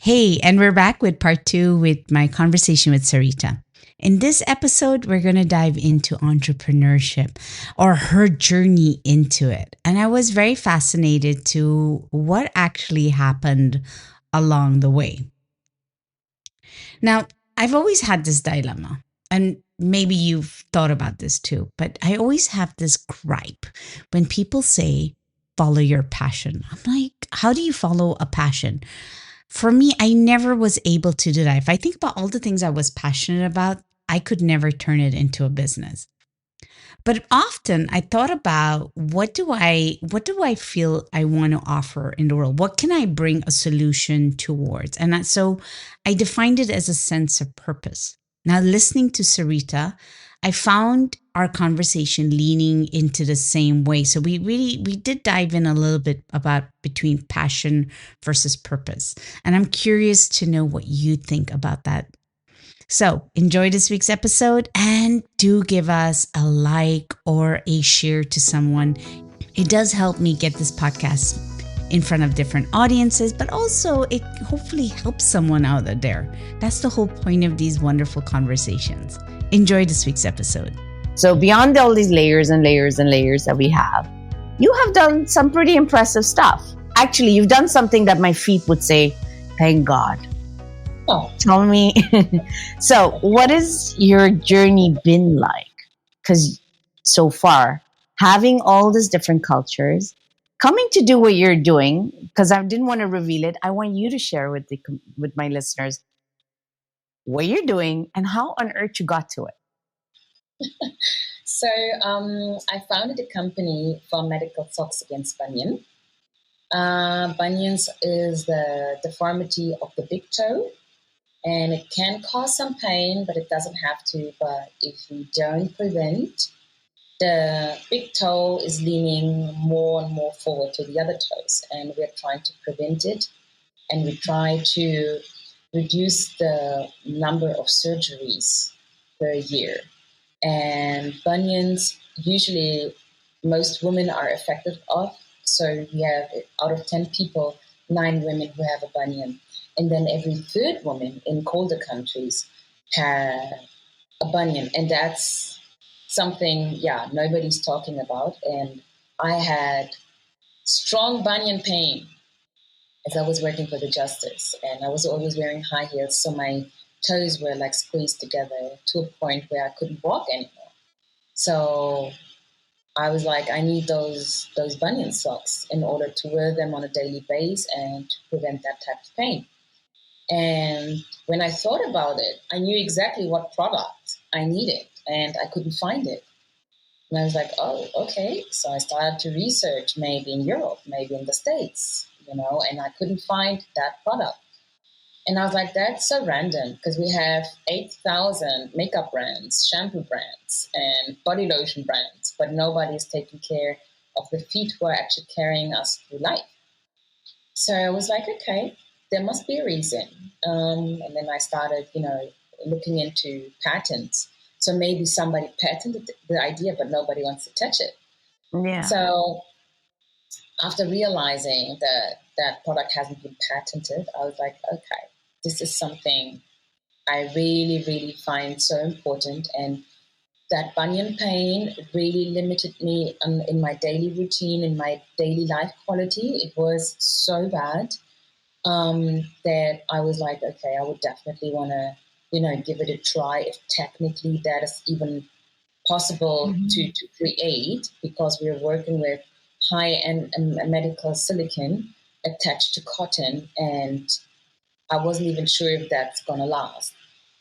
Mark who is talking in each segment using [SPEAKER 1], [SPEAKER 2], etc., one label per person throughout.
[SPEAKER 1] Hey, and we're back with part two with my conversation with Sarita. In this episode, we're going to dive into entrepreneurship or her journey into it. And I was very fascinated to what actually happened along the way. Now, I've always had this dilemma, and maybe you've thought about this too, but I always have this gripe when people say, follow your passion. I'm like, how do you follow a passion? For me, I never was able to do that. If I think about all the things I was passionate about, I could never turn it into a business. But often I thought about what do I feel I want to offer in the world? What can I bring a solution towards? So I defined it as a sense of purpose. Now, listening to Sarita, I found our conversation leaning into the same way. So we did dive in a little bit about between passion versus purpose. And I'm curious to know what you think about that. So enjoy this week's episode and do give us a like or a share to someone. It does help me get this podcast in front of different audiences, but also it hopefully helps someone out there. That's the whole point of these wonderful conversations. Enjoy this week's episode.
[SPEAKER 2] So beyond all these layers and layers and layers that we have, you have done some pretty impressive stuff. Actually, you've done something that my feet would say, thank God. Oh, tell me. So what has your journey been like? Because so far, having all these different cultures, coming to do what you're doing, because I didn't want to reveal it. I want you to share with my listeners what you're doing and how on earth you got to it.
[SPEAKER 3] So I founded a company for medical socks against bunion. Bunions is the deformity of the big toe. And it can cause some pain, but it doesn't have to. But if you don't prevent, the big toe is leaning more and more forward to the other toes. And we're trying to prevent it. And we try to reduce the number of surgeries per year. And bunions, usually most women are affected of. So we have, out of 10 people, 9 women who have a bunion. And then every third woman in colder countries have a bunion. And that's something, nobody's talking about. And I had strong bunion pain as I was working for the justice. And I was always wearing high heels. So my toes were like squeezed together to a point where I couldn't walk anymore. So I was like, I need those bunion socks in order to wear them on a daily basis and to prevent that type of pain. And when I thought about it, I knew exactly what product I needed, and I couldn't find it. And I was like, oh, okay. So I started to research maybe in Europe, maybe in the States, and I couldn't find that product. And I was like, that's so random because we have 8,000 makeup brands, shampoo brands, and body lotion brands, but nobody is taking care of the feet who are actually carrying us through life. So I was like, okay, there must be a reason. And then I started, looking into patents. So maybe somebody patented the idea, but nobody wants to touch it.
[SPEAKER 2] Yeah.
[SPEAKER 3] So after realizing that that product hasn't been patented, I was like, okay, this is something I really, really find so important. And that bunion pain really limited me in my daily routine, in my daily life quality. It was so bad that I was like, okay, I would definitely want to, give it a try if technically that is even possible to create, because we're working with high-end medical silicone attached to cotton, and I wasn't even sure if that's going to last.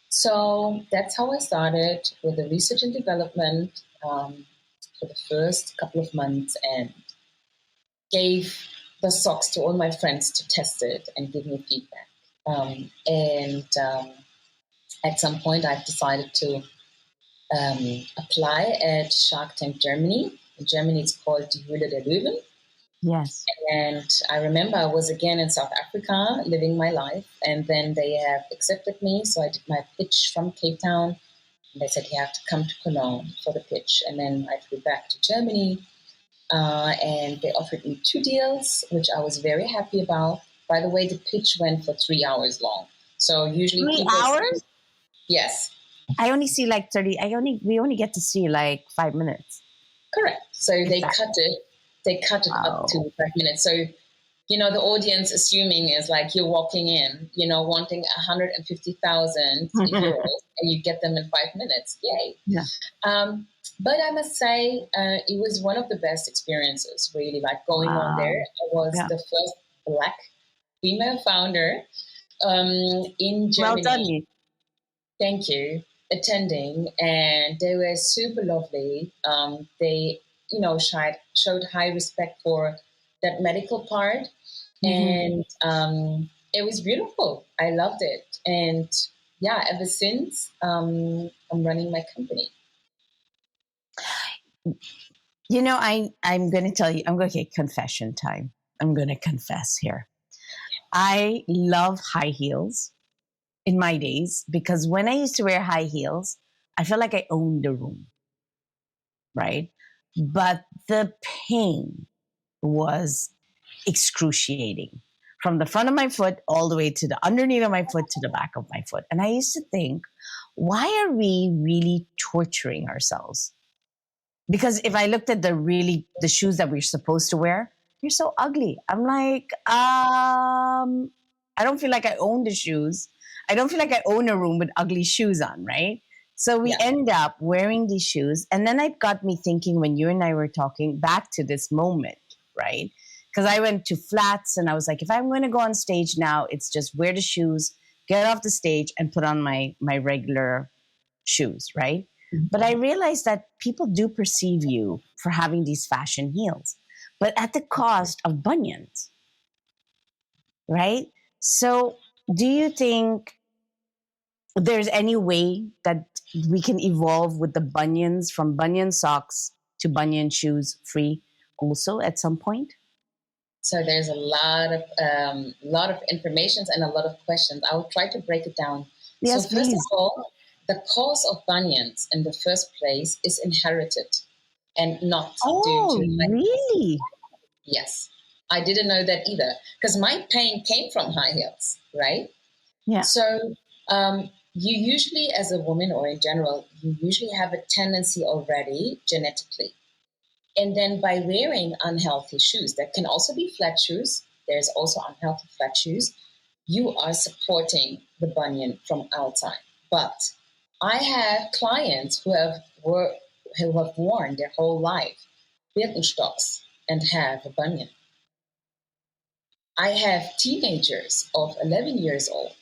[SPEAKER 3] So that's how I started with the research and development for the first couple of months, and gave the socks to all my friends to test it and give me feedback. At some point, I've decided to apply at Shark Tank Germany. In Germany, it's called Die Höhle der Löwen.
[SPEAKER 2] Yes.
[SPEAKER 3] And I remember I was again in South Africa living my life, and then they have accepted me. So I did my pitch from Cape Town, and they said, you have to come to Cologne for the pitch. And then I flew back to Germany, and they offered me 2 deals, which I was very happy about. By the way, the pitch went for 3 hours long. So usually
[SPEAKER 2] 3 hours?
[SPEAKER 3] Yes.
[SPEAKER 2] I only see like 30. We only get to see like 5 minutes.
[SPEAKER 3] Correct. So
[SPEAKER 2] Exactly.
[SPEAKER 3] they cut it up to 5 minutes. So, the audience assuming is like you're walking in, wanting 150,000 euros and you get them in 5 minutes. Yay.
[SPEAKER 2] Yeah.
[SPEAKER 3] But I must say, it was one of the best experiences, really, like going on there. I was the first Black female founder in Germany.
[SPEAKER 2] Well done.
[SPEAKER 3] Thank you. Attending, and they were super lovely. They, showed high respect for that medical part, and it was beautiful. I loved it, and yeah, ever since I'm running my company.
[SPEAKER 2] I'm going to tell you. I'm going to get confession time. I'm going to confess here. I love high heels in my days because when I used to wear high heels, I felt like I owned the room, right? But the pain was excruciating from the front of my foot all the way to the underneath of my foot to the back of my foot. And I used to think, why are we really torturing ourselves? Because if I looked at the shoes that we're supposed to wear, they're so ugly. I'm like, I don't feel like I own the shoes. I don't feel like I own a room with ugly shoes on, right? So we end up wearing these shoes. And then it got me thinking when you and I were talking back to this moment, right? Because I went to flats and I was like, if I'm going to go on stage now, it's just wear the shoes, get off the stage and put on my regular shoes, right? But I realized that people do perceive you for having these fashion heels, but at the cost of bunions, right? So do you think there's any way that we can evolve with the bunions from bunion socks to bunion shoes free also at some point?
[SPEAKER 3] So there's a lot of information and a lot of questions. I will try to break it down.
[SPEAKER 2] Yes,
[SPEAKER 3] so first
[SPEAKER 2] please.
[SPEAKER 3] of all, the cause of bunions in the first place is inherited and not due to
[SPEAKER 2] really?
[SPEAKER 3] Yes. I didn't know that either because my pain came from high heels, right?
[SPEAKER 2] Yeah.
[SPEAKER 3] So you usually, as a woman or in general, you usually have a tendency already genetically. And then by wearing unhealthy shoes, that can also be flat shoes, there's also unhealthy flat shoes, you are supporting the bunion from outside. But I have clients who have worn their whole life Birkenstocks and have a bunion. I have teenagers of 11 years old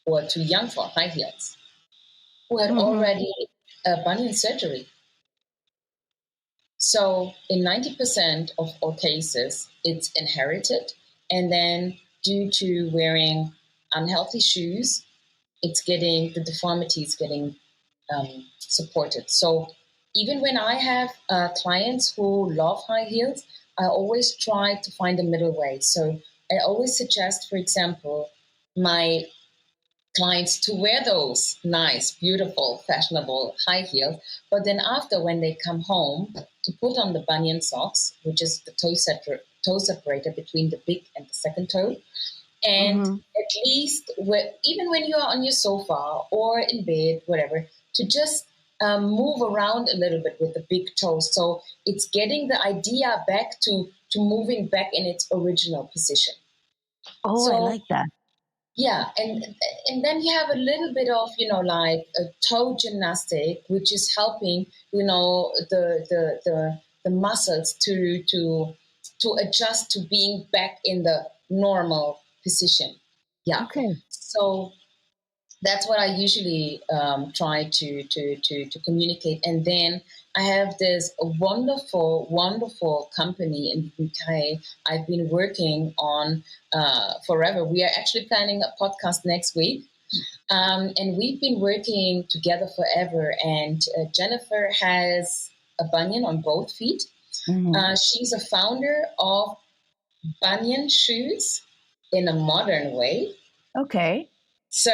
[SPEAKER 3] who are too young for high heels who had already a bunion surgery. So in 90% of all cases, it's inherited. And then due to wearing unhealthy shoes, the deformity is getting supported. So even when I have clients who love high heels, I always try to find a middle way. So I always suggest, for example, my clients to wear those nice, beautiful, fashionable high heels. But then after, when they come home, to put on the bunion socks, which is the toe separator between the big and the second toe. And at least, even when you are on your sofa or in bed, whatever, to just move around a little bit with the big toes. So it's getting the idea back to moving back in its original position.
[SPEAKER 2] Oh, so, I like that.
[SPEAKER 3] Yeah, and then you have a little bit of, like a toe gymnastic, which is helping, the muscles to adjust to being back in the normal position. Yeah.
[SPEAKER 2] Okay.
[SPEAKER 3] So that's what I usually try to communicate. And then I have this wonderful, wonderful company in the UK I've been working on forever. We are actually planning a podcast next week. And we've been working together forever. And Jennifer has a bunion on both feet. She's a founder of Bunion Shoes in a modern way.
[SPEAKER 2] Okay.
[SPEAKER 3] So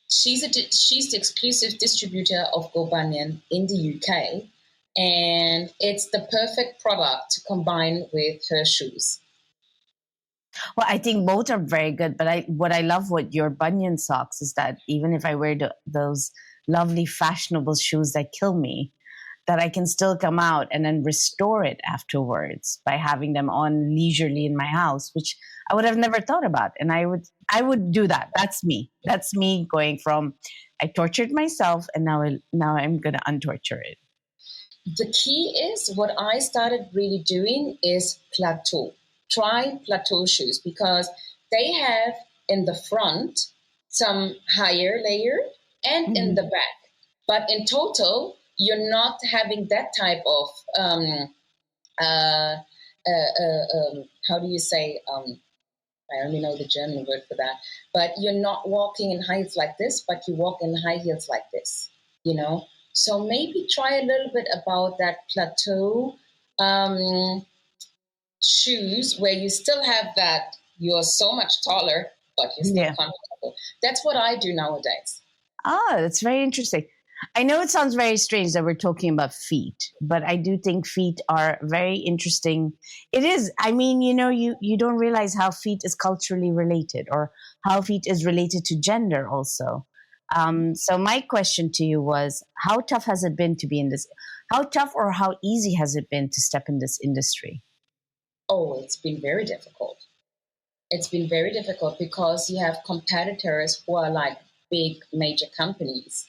[SPEAKER 3] she's the exclusive distributor of Go Bunion in the UK, and it's the perfect product to combine with her shoes.
[SPEAKER 2] Well, I think both are very good, but what I love what your Bunion socks is that even if I wear those lovely fashionable shoes that kill me, that I can still come out and then restore it afterwards by having them on leisurely in my house, which I would have never thought about. And I would do that. That's me. That's me going from I tortured myself and now I'm gonna untorture it.
[SPEAKER 3] The key is what I started really doing is plateau. Try plateau shoes because they have in the front some higher layer and in the back. But in total, you're not having that type of how do you say? I only know the German word for that. But you're not walking in high heels like this, but you walk in high heels like this. You know, so maybe try a little bit about that plateau shoes where you still have that. You're so much taller, but you're still comfortable. That's what I do nowadays.
[SPEAKER 2] Oh, that's very interesting. I know it sounds very strange that we're talking about feet, but I do think feet are very interesting. It is. I mean, you don't realize how feet is culturally related or how feet is related to gender also. So my question to you was, how tough has it been to be in this? How tough or how easy has it been to step in this industry?
[SPEAKER 3] Oh, it's been very difficult. It's been very difficult because you have competitors who are like big major companies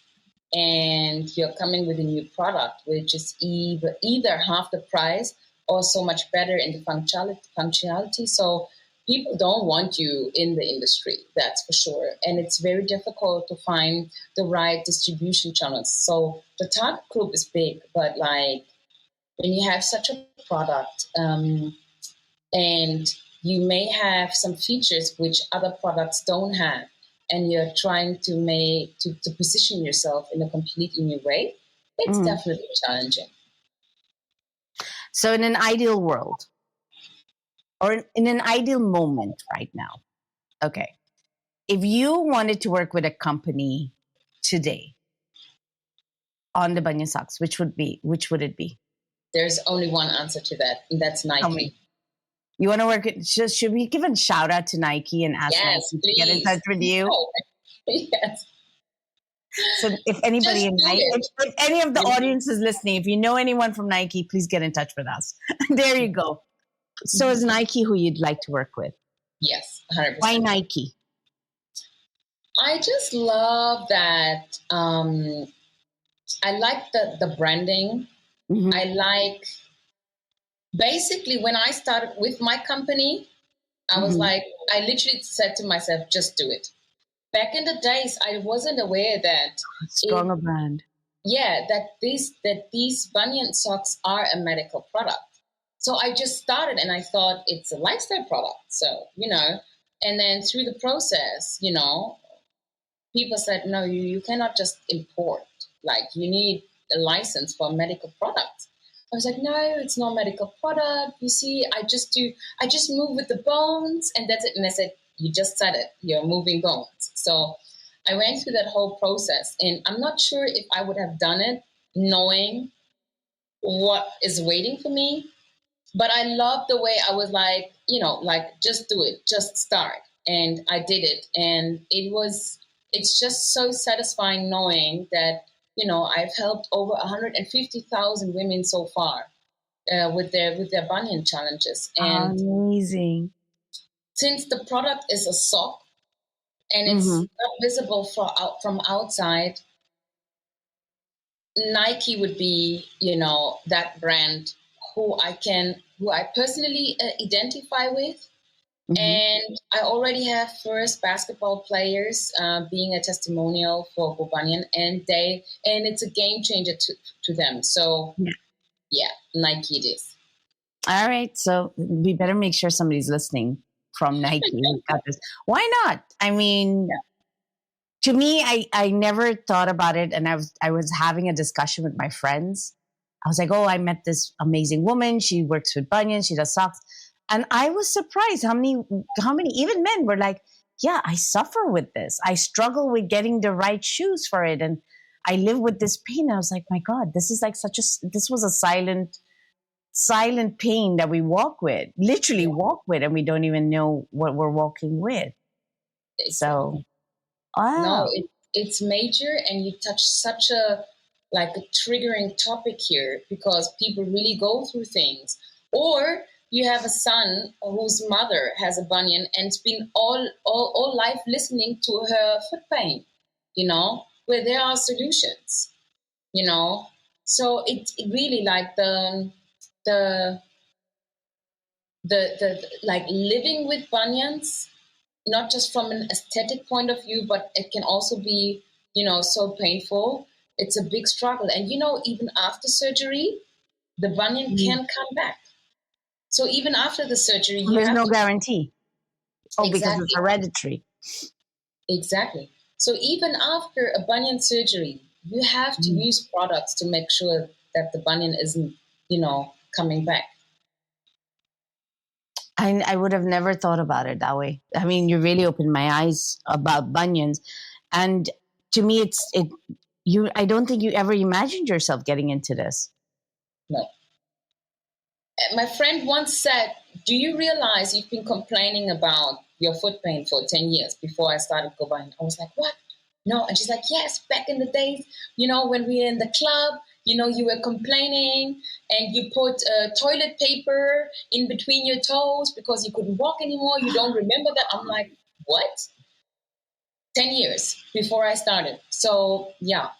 [SPEAKER 3] and you're coming with a new product which is either half the price or so much better in the functionality. So people don't want you in the industry, that's for sure. And it's very difficult to find the right distribution channels. So the target group is big, but like when you have such a product, and you may have some features which other products don't have, and you're trying to position yourself in a completely new way, it's definitely challenging.
[SPEAKER 2] So in an ideal world, or in an ideal moment right now, okay, if you wanted to work with a company today on the Bunion socks, which would it be?
[SPEAKER 3] There's only one answer to that, and that's Nike.
[SPEAKER 2] You want to work at, should we give a shout out to Nike and ask Nike to get in touch with you?
[SPEAKER 3] Yes.
[SPEAKER 2] So if anybody in Nike, if any of the audience is listening, if you know anyone from Nike, please get in touch with us. There you go. So is Nike who you'd like to work with?
[SPEAKER 3] Yes, 100%.
[SPEAKER 2] Why Nike?
[SPEAKER 3] I just love that. I like the branding. I like, basically, when I started with my company, I was like, I literally said to myself, just do it. Back in the days, I wasn't aware that
[SPEAKER 2] stronger brand.
[SPEAKER 3] Yeah, that these Bunion socks are a medical product. So I just started and I thought it's a lifestyle product. So, and then through the process, people said, no, you cannot just import. Like, you need a license for a medical product. I was like, no, it's not a medical product. You see, I just move with the bones and that's it. And I said, you just said it, you're moving bones. So I went through that whole process and I'm not sure if I would have done it knowing what is waiting for me. But I love the way I was like, just do it, just start. And I did it. And it's just so satisfying knowing that, I've helped over 150,000 women so far with their Bunion challenges. And
[SPEAKER 2] amazing.
[SPEAKER 3] Since the product is a sock and it's not visible from outside, Nike would be, that brand who I personally identify with. And I already have first basketball players being a testimonial for Bunion, and it's a game changer to them. So yeah, Nike it is.
[SPEAKER 2] All right, so we better make sure somebody's listening from Nike. Who's got this? Why not? I mean, to me, I never thought about it, and I was having a discussion with my friends. I was like, oh, I met this amazing woman. She works with Bunion. She does socks. And I was surprised how many, even men were like, yeah, I suffer with this. I struggle with getting the right shoes for it. And I live with this pain. I was like, my God, this is like this was a silent silent pain that we walk with, literally walk with, and we don't even know what we're walking with. So,
[SPEAKER 3] No,
[SPEAKER 2] wow.
[SPEAKER 3] it's major, and you touch such a triggering topic here, because people really go through things. Or you have a son whose mother has a bunion and it's been all life listening to her foot pain, where there are solutions, So it really like the like living with bunions, not just from an aesthetic point of view, but it can also be, so painful. It's a big struggle. And, even after surgery, the bunion can come back. So even after the surgery,
[SPEAKER 2] There's no guarantee. Oh, because
[SPEAKER 3] Exactly.
[SPEAKER 2] it's hereditary.
[SPEAKER 3] Exactly. So even after a bunion surgery, you have to use products to make sure that the bunion isn't, coming back.
[SPEAKER 2] I would have never thought about it that way. I mean, you really opened my eyes about bunions. And to me, I don't think you ever imagined yourself getting into this.
[SPEAKER 3] No. My friend once said, "Do you realize you've been complaining about your foot pain for 10 years before I started going?" I was like, "What?" No. And she's like, "Yes, back in the days, when we were in the club, you were complaining and you put toilet paper in between your toes because you couldn't walk anymore. You don't remember that?" I'm like, "What?" 10 years before I started. So, yeah.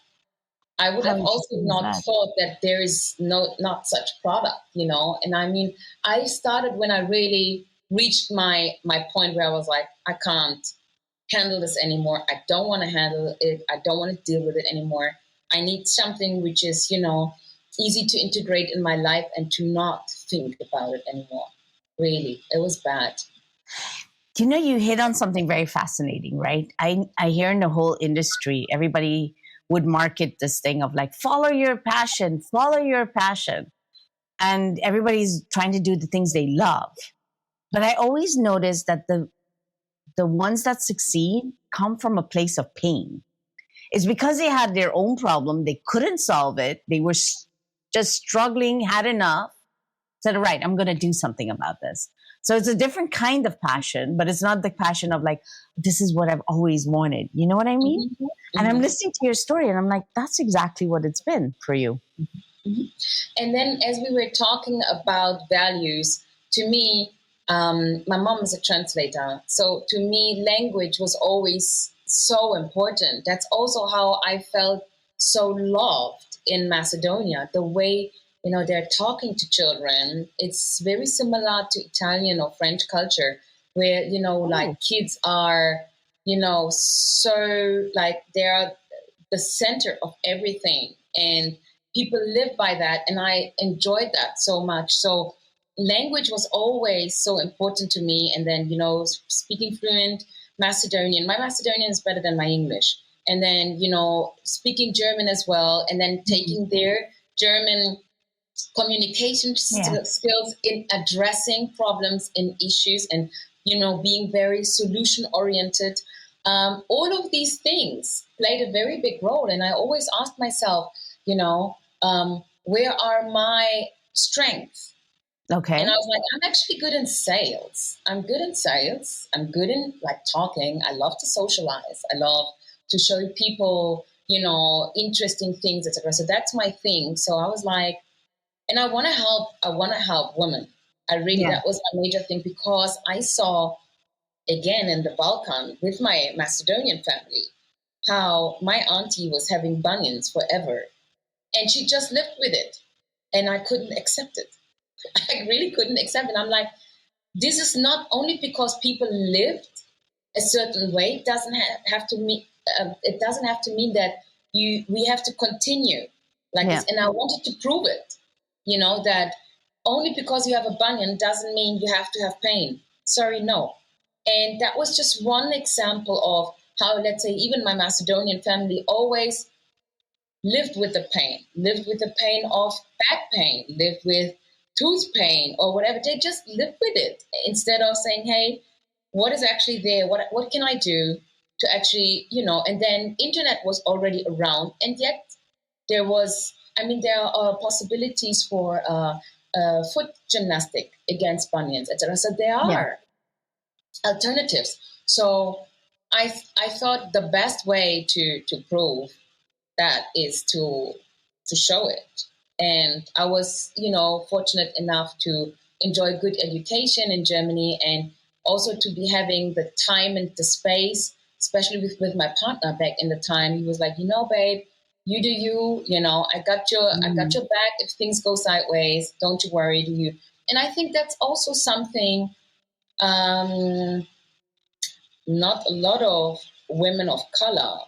[SPEAKER 3] I would have also not thought that there is not such product, And I mean, I started when I really reached my point where I was like, I can't handle this anymore. I don't want to handle it. I don't want to deal with it anymore. I need something which is, easy to integrate in my life and to not think about it anymore. Really, it was bad.
[SPEAKER 2] You hit on something very fascinating, right? I hear in the whole industry, everybody would market this thing of like, follow your passion, follow your passion. And everybody's trying to do the things they love. But I always notice that the ones that succeed come from a place of pain. It's because they had their own problem. They couldn't solve it. They were just struggling, had enough, said, all right, I'm going to do something about this. So it's a different kind of passion, but it's not the passion of like, this is what I've always wanted. You know what I mean? Mm-hmm. And I'm listening to your story and I'm like, that's exactly what it's been for you.
[SPEAKER 3] Mm-hmm. And then as we were talking about values, to me, my mom is a translator. So to me, language was always so important. That's also how I felt so loved in Macedonia. The way, they're talking to children. It's very similar to Italian or French culture where, like kids are, so like they're the center of everything. And people live by that. And I enjoyed that so much. So language was always so important to me. And then, speaking fluent Macedonian. My Macedonian is better than my English. And then, speaking German as well. And then taking their German communication skills in addressing problems and issues and, being very solution oriented. All of these things played a very big role. And I always asked myself, where are my strengths?
[SPEAKER 2] Okay.
[SPEAKER 3] And I was like, I'm actually good in sales. I'm good in like talking. I love to socialize. I love to show people, interesting things, etc. So that's my thing. So I was like, and I want to help women. That was my major thing, because I saw, again, in the Balkan with my Macedonian family, how my auntie was having bunions forever. And she just lived with it. And I couldn't accept it. I really couldn't accept it. I'm like, this is not only because people lived a certain way. It doesn't have to mean. It doesn't have to mean that we have to continue like this. And I wanted to prove it. That only because you have a bunion doesn't mean you have to have pain. Sorry, no. And that was just one example of how, let's say, even my Macedonian family always lived with the pain of back pain, lived with tooth pain or whatever. They just lived with it instead of saying, hey, what is actually there? What can I do to actually, and then internet was already around. And yet there are possibilities for foot gymnastic against bunions, etc. So there are alternatives. So I thought the best way to prove that is to show it. And I was, fortunate enough to enjoy good education in Germany, and also to be having the time and the space, especially with my partner back in the time. He was like, babe, you do you, I got your back if things go sideways. Don't you worry, do you? And I think that's also something not a lot of women of color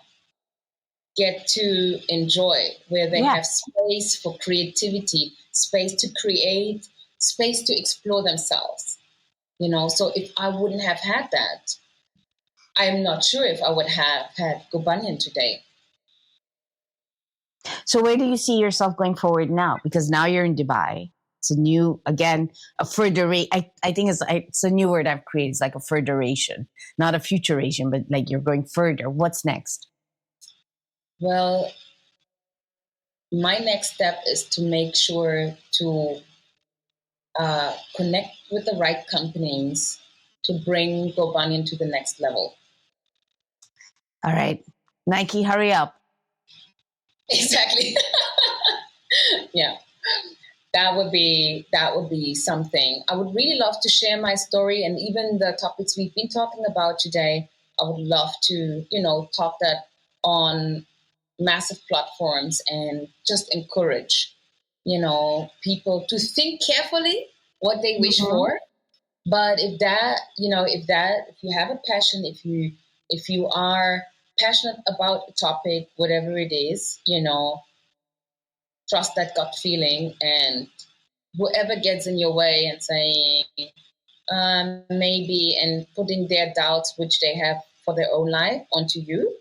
[SPEAKER 3] get to enjoy, where they have space for creativity, space to create, space to explore themselves. So if I wouldn't have had that, I'm not sure if I would have had Bunion today.
[SPEAKER 2] So where do you see yourself going forward now? Because now you're in Dubai. It's a new, again, a further. I think it's a new word I've created. It's like a furtheration, not a futuration, but like you're going further. What's next?
[SPEAKER 3] Well, my next step is to make sure to connect with the right companies to bring Bunion to the next level.
[SPEAKER 2] All right. Nike, hurry up.
[SPEAKER 3] Exactly. Yeah. That would be something. I would really love to share my story, and even the topics we've been talking about today. I would love to, talk that on massive platforms and just encourage, people to think carefully what they wish for. But if you have a passion, if you are passionate about a topic, whatever it is, trust that gut feeling, and whoever gets in your way and saying maybe, and putting their doubts which they have for their own life onto you,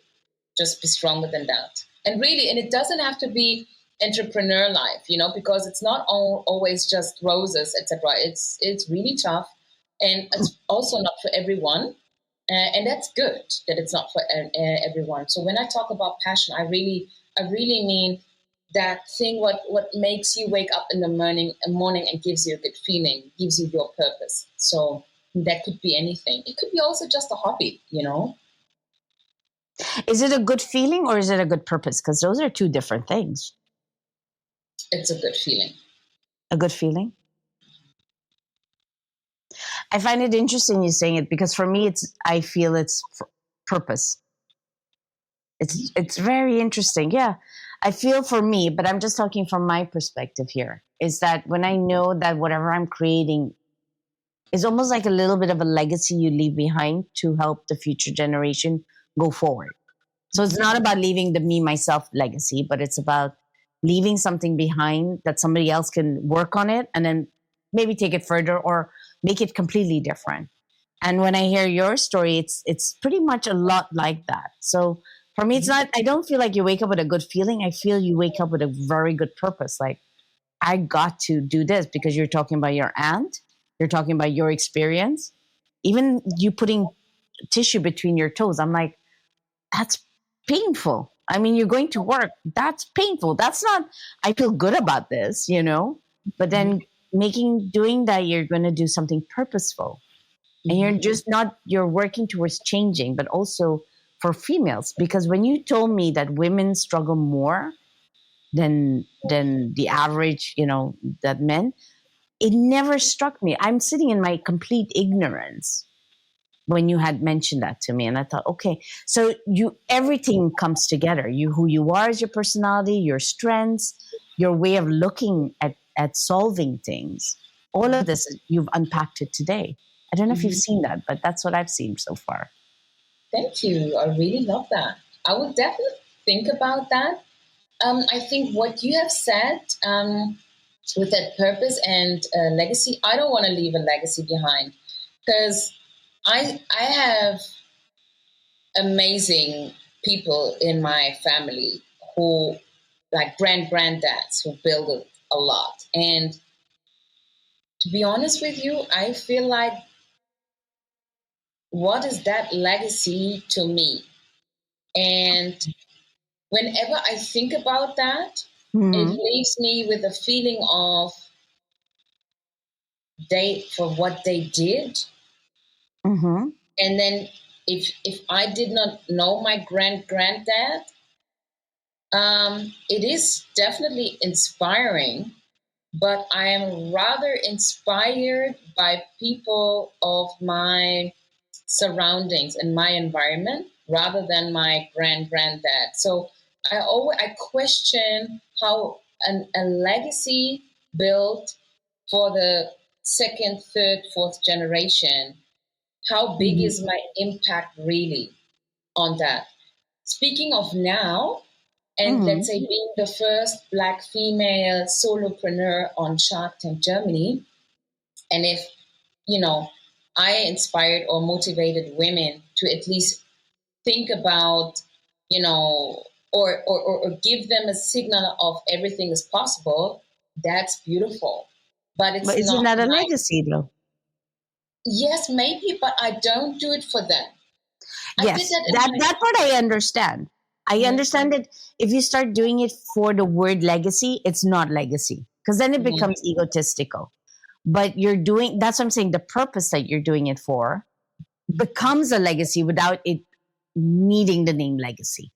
[SPEAKER 3] just be stronger than that. And it doesn't have to be entrepreneur life, because it's not always just roses, etc. It's really tough, and it's also not for everyone. And that's good that it's not for everyone. So when I talk about passion, I really mean that thing what makes you wake up in the morning and gives you a good feeling, gives you your purpose. So that could be anything. It could be also just a hobby,
[SPEAKER 2] Is it a good feeling or is it a good purpose? Because those are two different things.
[SPEAKER 3] It's a good feeling.
[SPEAKER 2] A good feeling? I find it interesting you saying it, because for me, I feel it's purpose. It's very interesting. Yeah. I feel for me, but I'm just talking from my perspective here, is that when I know that whatever I'm creating is almost like a little bit of a legacy you leave behind to help the future generation go forward. So it's not about leaving the me, myself legacy, but it's about leaving something behind that somebody else can work on it and then maybe take it further or make it completely different. And when I hear your story, it's pretty much a lot like that. So for me, it's not, I don't feel like you wake up with a good feeling. I feel you wake up with a very good purpose. Like, I got to do this, because you're talking about your aunt, you're talking about your experience, even you putting tissue between your toes. I'm like, that's painful. I mean, you're going to work. That's painful. That's not, I feel good about this, but then doing that, you're going to do something purposeful. And you're just not, you're working towards changing, but also for females. Because when you told me that women struggle more than the average, that men, it never struck me. I'm sitting in my complete ignorance when you had mentioned that to me. And I thought, okay, so everything comes together. Who you are as your personality, your strengths, your way of looking at solving things. All of this, you've unpacked it today. I don't know if you've seen that, but that's what I've seen so far.
[SPEAKER 3] Thank you. I really love that. I would definitely think about that. I think what you have said with that purpose and legacy, I don't want to leave a legacy behind, because I have amazing people in my family who, like granddads, who build a lot. And to be honest with you, I feel like, what is that legacy to me? And whenever I think about that, it leaves me with a feeling of for what they did.
[SPEAKER 2] Mm-hmm.
[SPEAKER 3] And then if I did not know my granddad, it is definitely inspiring, but I am rather inspired by people of my surroundings and my environment rather than my granddad. So I question how a legacy built for the second, third, fourth generation, how big
[SPEAKER 2] Mm-hmm.
[SPEAKER 3] is my impact really on that? Speaking of now, and
[SPEAKER 2] Mm-hmm.
[SPEAKER 3] let's say being the first Black female solopreneur on Shark Tank Germany, and if, you know, I inspired or motivated women to at least think about, or give them a signal of everything is possible, that's beautiful. But it's
[SPEAKER 2] But isn't
[SPEAKER 3] not
[SPEAKER 2] that a
[SPEAKER 3] my,
[SPEAKER 2] legacy, though?
[SPEAKER 3] yes, maybe, but I don't do it for them. I did
[SPEAKER 2] Yes,
[SPEAKER 3] that in my,
[SPEAKER 2] that part I understand. I
[SPEAKER 3] Mhm,
[SPEAKER 2] understand that if you start doing it for the word legacy, it's not legacy because then it
[SPEAKER 3] mhm.
[SPEAKER 2] becomes egotistical. But you're doing that's what I'm saying. The purpose that you're doing it for becomes a legacy without it needing the name legacy.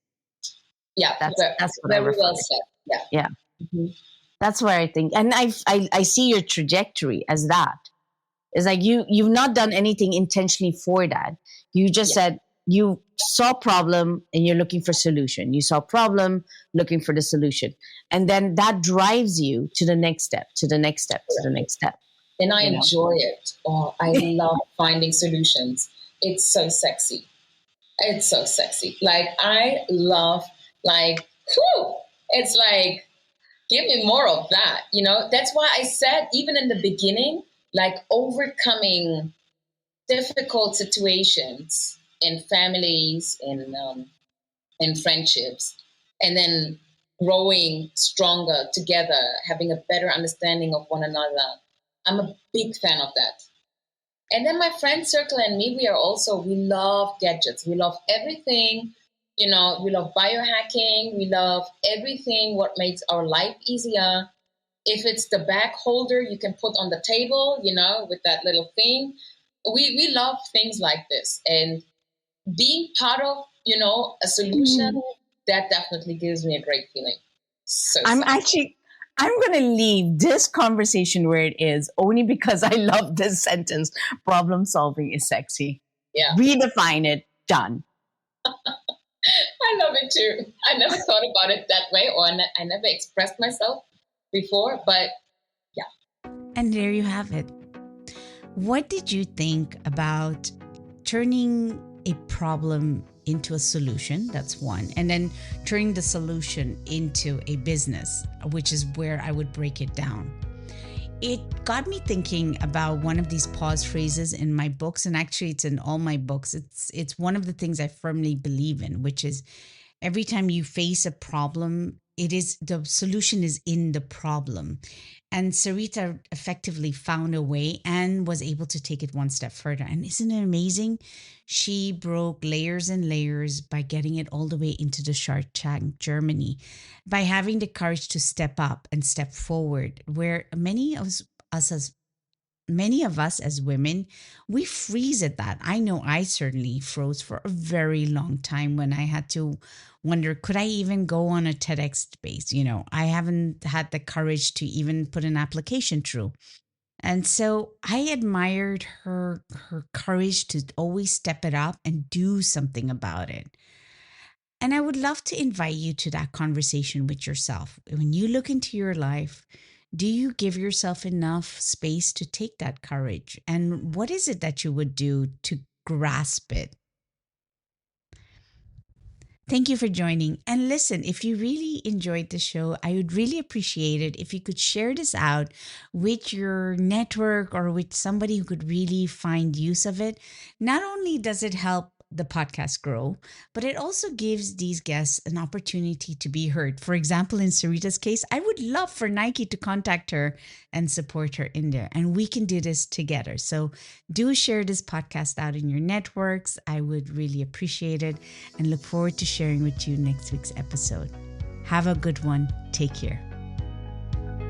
[SPEAKER 3] Yeah,
[SPEAKER 2] That's what I
[SPEAKER 3] very
[SPEAKER 2] refer
[SPEAKER 3] well
[SPEAKER 2] to.
[SPEAKER 3] said. Yeah.
[SPEAKER 2] Yeah,
[SPEAKER 3] Mhm.
[SPEAKER 2] that's where I think, and I see your trajectory as that. It's like you've not done anything intentionally for that. You just
[SPEAKER 3] Yeah.
[SPEAKER 2] said you saw problem and you're looking for solution. You saw problem, looking for the solution. And then that drives you to the next step, to the next step, to the next step.
[SPEAKER 3] And I
[SPEAKER 2] You know?
[SPEAKER 3] enjoy it. Oh, I love finding solutions. It's so sexy. It's so sexy. Like I love, like, whew, it's like, give me more of that. That's why I said even in the beginning, like overcoming difficult situations in families, in friendships, and then growing stronger together, having a better understanding of one another. I'm a big fan of that. And then my friend circle and me, we love gadgets. We love everything. We love biohacking. We love everything what makes our life easier. If it's the bag holder you can put on the table, with that little thing. We love things like this. And being part of, a solution, that definitely gives me a great feeling. So
[SPEAKER 2] I'm
[SPEAKER 3] sexy.
[SPEAKER 2] actually I'm going to leave this conversation where it is only because I love this sentence. Problem solving is sexy.
[SPEAKER 3] Yeah,
[SPEAKER 2] Redefine it. Done.
[SPEAKER 3] I love it too. I never thought about it that way, or I never expressed myself before, but yeah.
[SPEAKER 1] And there you have it. What did you think about turning a problem into a solution? That's one. And then turning the solution into a business, which is where I would break it down. It got me thinking about one of these pause phrases in my books, and actually it's in all my books. It's one of the things I firmly believe in, which is every time you face a problem, it is the solution is in the problem. And Sarita effectively found a way and was able to take it one step further. And isn't it amazing? She broke layers and layers by getting it all the way into the Shark Tank Germany, by having the courage to step up and step forward, where many of us as women, we freeze at that. I know I certainly froze for a very long time when I had to wonder, could I even go on a TEDx space? I haven't had the courage to even put an application through. And so I admired her courage to always step it up and do something about it. And I would love to invite you to that conversation with yourself. When you look into your life, do you give yourself enough space to take that courage? And what is it that you would do to grasp it? Thank you for joining. And listen, if you really enjoyed the show, I would really appreciate it if you could share this out with your network or with somebody who could really find use of it. Not only does it help the podcast grow, but it also gives these guests an opportunity to be heard. For example, in Sarita's case, I would love for Nike to contact her and support her in there, and we can do this together. So do share this podcast out in your networks. I would really appreciate it and look forward to sharing with you next week's episode. Have a good one. Take care.